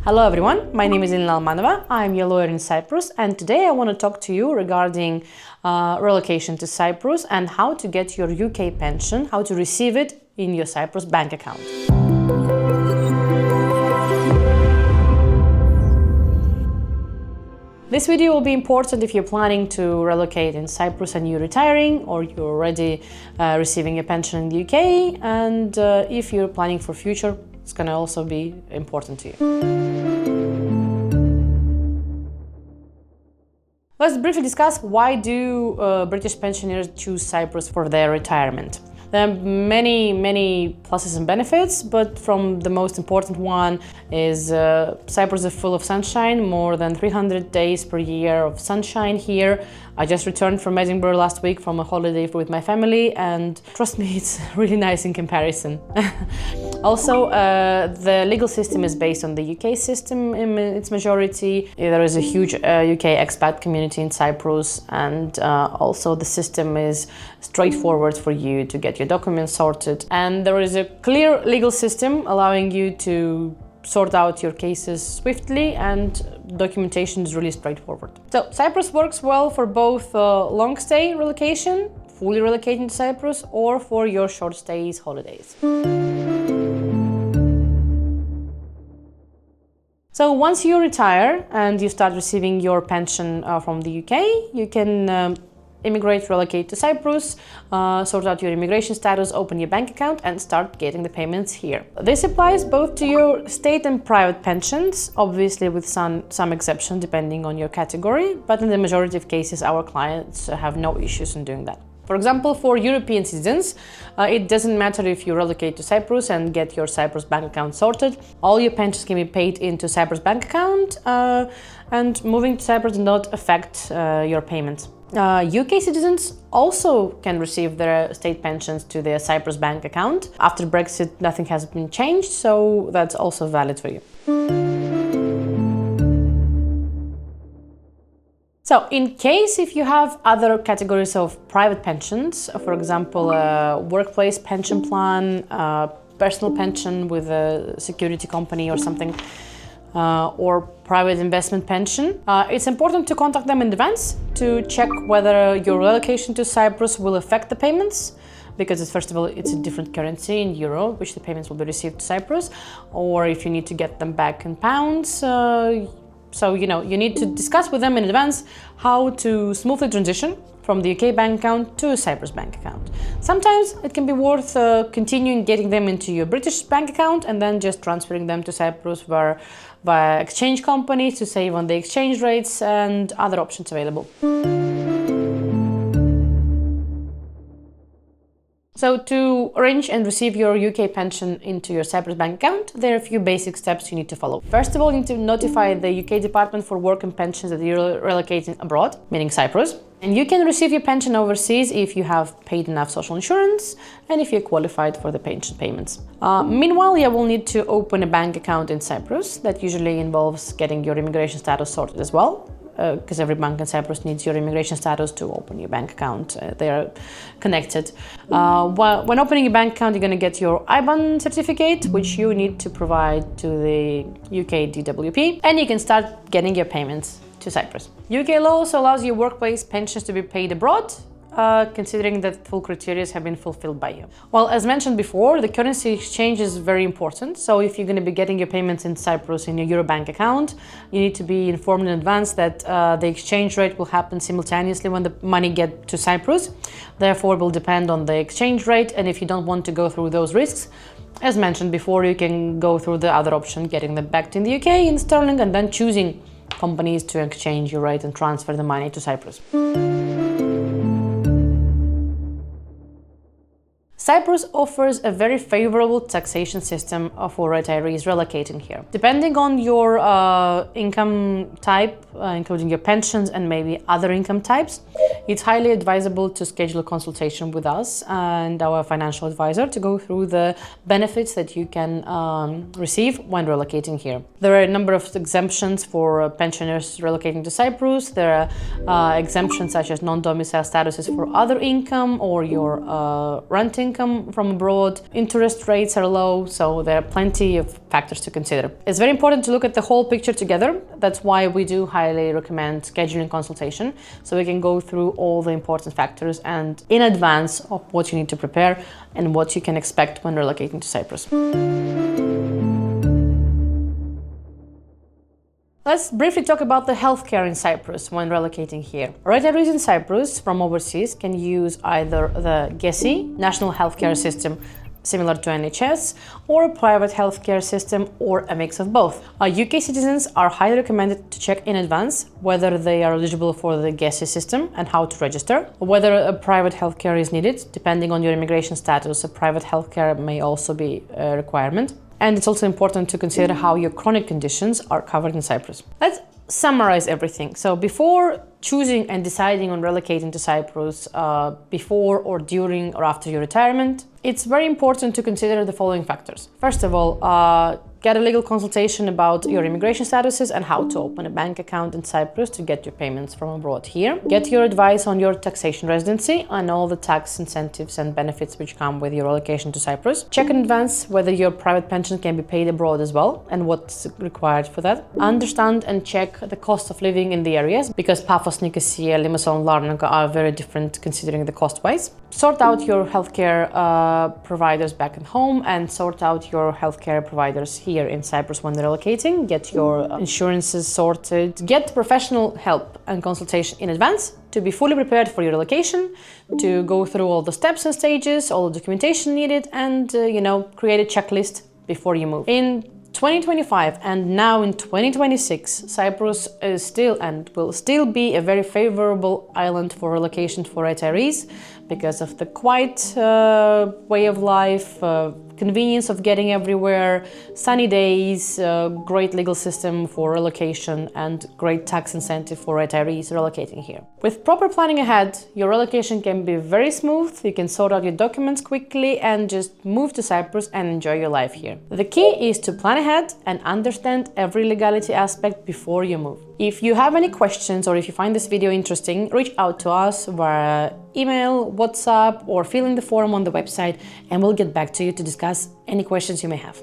Hello everyone, my name is Elena Almanova, I'm a lawyer in Cyprus, and today I want to talk to you regarding relocation to Cyprus and how to get your UK pension, how to receive it in your Cyprus bank account. This video will be important if you're planning to relocate in Cyprus and you're retiring, or you're already receiving a pension in the UK, and if you're planning for future, it's going to also be important to you. Let's briefly discuss why do British pensioners choose Cyprus for their retirement. There are many pluses and benefits, but from the most important one is Cyprus is full of sunshine, more than 300 days per year of sunshine here. I just returned from Edinburgh last week from a holiday with my family, and trust me, it's really nice in comparison. Also, the legal system is based on the UK system in its majority. There is a huge UK expat community in Cyprus, and also the system is straightforward for you to get your documents sorted. And there is a clear legal system allowing you to sort out your cases swiftly, and documentation is really straightforward. So Cyprus works well for both long stay relocation, fully relocating to Cyprus, or for your short stays holidays. So once you retire and you start receiving your pension from the UK, you can immigrate, relocate to Cyprus, sort out your immigration status, open your bank account, and start getting the payments here. This applies both to your state and private pensions, obviously with some exceptions depending on your category, but in the majority of cases our clients have no issues in doing that. For example, for European citizens, it doesn't matter if you relocate to Cyprus and get your Cyprus bank account sorted. All your pensions can be paid into Cyprus bank account, and moving to Cyprus does not affect your payments. UK citizens also can receive their state pensions to their Cyprus bank account. After Brexit, nothing has been changed, so that's also valid for you. So, in case if you have other categories of private pensions, for example, a workplace pension plan, personal pension with a security company or something, or private investment pension, it's important to contact them in advance to check whether your relocation to Cyprus will affect the payments, because first of all, it's a different currency in euro, which the payments will be received to Cyprus, or if you need to get them back in pounds. So, you need to discuss with them in advance how to smoothly transition from the UK bank account to a Cyprus bank account. Sometimes it can be worth continuing getting them into your British bank account and then just transferring them to Cyprus via exchange companies to save on the exchange rates, and other options available. So to arrange and receive your UK pension into your Cyprus bank account, there are a few basic steps you need to follow. First of all, you need to notify the UK Department for Work and Pensions that you're relocating abroad, meaning Cyprus. And you can receive your pension overseas if you have paid enough social insurance and if you're qualified for the pension payments. Meanwhile, you will need to open a bank account in Cyprus. That usually involves getting your immigration status sorted as well, because every bank in Cyprus needs your immigration status to open your bank account. They are connected. When opening a bank account, you're going to get your IBAN certificate, which you need to provide to the UK DWP, and you can start getting your payments to Cyprus. UK law also allows your workplace pensions to be paid abroad, considering that full criteria have been fulfilled by you. Well, as mentioned before, the currency exchange is very important. So if you're going to be getting your payments in Cyprus in your Euro bank account, you need to be informed in advance that the exchange rate will happen simultaneously when the money gets to Cyprus. Therefore, it will depend on the exchange rate, and if you don't want to go through those risks, as mentioned before, you can go through the other option, getting them back in the UK in sterling, and then choosing companies to exchange your rate and transfer the money to Cyprus. Cyprus offers a very favorable taxation system for retirees relocating here. Depending on your income type, including your pensions and maybe other income types, it's highly advisable to schedule a consultation with us and our financial advisor to go through the benefits that you can receive when relocating here. There are a number of exemptions for pensioners relocating to Cyprus. There are exemptions such as non-domicile statuses for other income or your renting income from abroad, interest rates are low, so there are plenty of factors to consider. It's very important to look at the whole picture together. That's why we do highly recommend scheduling consultation, so we can go through all the important factors and in advance of what you need to prepare and what you can expect when relocating to Cyprus. Let's briefly talk about the healthcare in Cyprus when relocating here. Retirees in Cyprus from overseas can use either the GESI, National Healthcare System, similar to NHS, or a private healthcare system, or a mix of both. UK citizens are highly recommended to check in advance whether they are eligible for the GESI system and how to register, or whether a private healthcare is needed. Depending on your immigration status, a private healthcare may also be a requirement. And it's also important to consider how your chronic conditions are covered in Cyprus. Let's summarize everything. So before choosing and deciding on relocating to Cyprus, before or during or after your retirement, it's very important to consider the following factors. First of all, get a legal consultation about your immigration statuses and how to open a bank account in Cyprus to get your payments from abroad here. Get your advice on your taxation residency and all the tax incentives and benefits which come with your relocation to Cyprus. Check in advance whether your private pension can be paid abroad as well and what's required for that. Understand and check the cost of living in the areas, because Paphos, Nicosia, Limassol and Larnaca are very different considering the cost-wise. Sort out your healthcare providers back at home and sort out your healthcare providers here in Cyprus when they're relocating. Get your insurances sorted. Get professional help and consultation in advance to be fully prepared for your relocation, to go through all the steps and stages, all the documentation needed, and create a checklist before you move. In 2025 and now in 2026, Cyprus is still and will still be a very favorable island for relocation for retirees because of the quiet way of life, convenience of getting everywhere, sunny days, great legal system for relocation, and great tax incentive for retirees relocating here. With proper planning ahead, your relocation can be very smooth. You can sort out your documents quickly and just move to Cyprus and enjoy your life here. The key is to plan ahead and understand every legality aspect before you move. If you have any questions or if you find this video interesting, reach out to us via email, WhatsApp, or fill in the form on the website, and we'll get back to you to discuss any questions you may have.